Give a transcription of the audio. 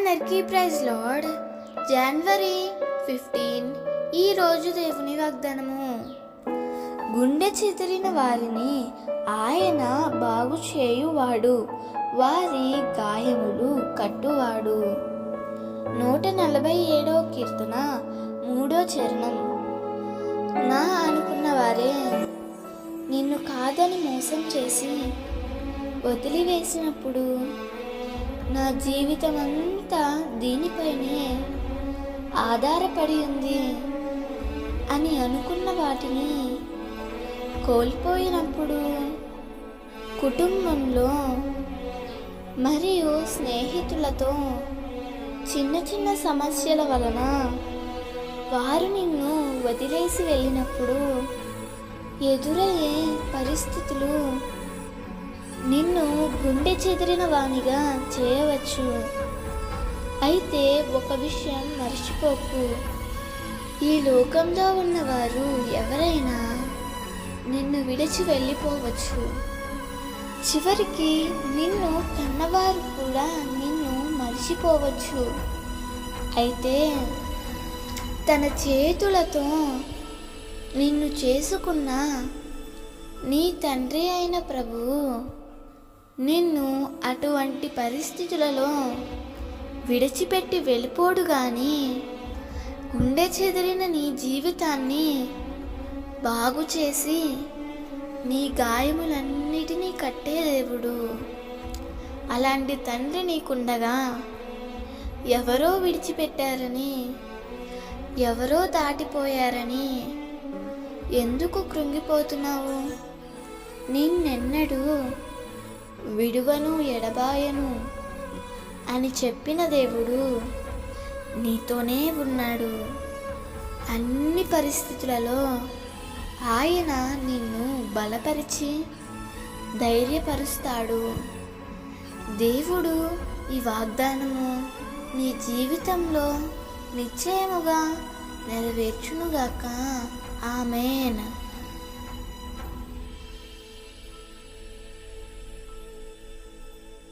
అందరికీ praise lord. జనవరి 15 ఈరోజు దేవుని వాగ్దానము. గుండె చెదిరిన వారిని ఆయన బాగు చేయువాడు, వారి గాయములు కట్టువాడు. 147వ కీర్తన 3వ చరణం. నా అనుకున్న వారే నిన్ను కాదని మోసం చేసి వదిలివేసినప్పుడు నా జీవితం అంతా దీనిపైనే ఆధారపడి ఉంది అని అనుకున్న వాటిని కోల్పోయినప్పుడు, కుటుంబంలో మరియు స్నేహితులతో చిన్న చిన్న సమస్యల వలన వారు నిన్ను వదిలేసి వెళ్ళినప్పుడు ఎదురయ్యే పరిస్థితులు నిన్ను గుండె చెదిరిన వానిగా చేయవచ్చు. అయితే ఒక విషయం మర్చిపోకు, ఈ లోకంలో ఉన్నవారు ఎవరైనా నిన్ను విడిచి వెళ్ళిపోవచ్చు. చివరికి నిన్ను కన్నవారు కూడా నిన్ను మర్చిపోవచ్చు. అయితే తన చేతులతో నిన్ను చేసుకున్న నీ తండ్రి అయిన ప్రభువు నిన్ను అటువంటి పరిస్థితులలో విడిచిపెట్టి వెళ్ళిపోడు గాని గుండె చెదిరిన నీ జీవితాన్ని బాగు చేసి నీ గాయములన్నిటినీ కట్టే దేవుడు. అలాంటి తండ్రి నీకుండగా ఎవరో విడిచిపెట్టారని, ఎవరో దాటిపోయారని ఎందుకు కృంగిపోతున్నావు? నిన్నెన్నడూ విడువను ఎడబాయను అని చెప్పిన దేవుడు నీతోనే ఉన్నాడు. అన్ని పరిస్థితులలో ఆయన నిన్ను బలపరిచి ధైర్యపరుస్తాడు. దేవుడు ఈ వాగ్దానము నీ జీవితంలో నిశ్చయముగా నెరవేర్చునుగాక. ఆమేన్.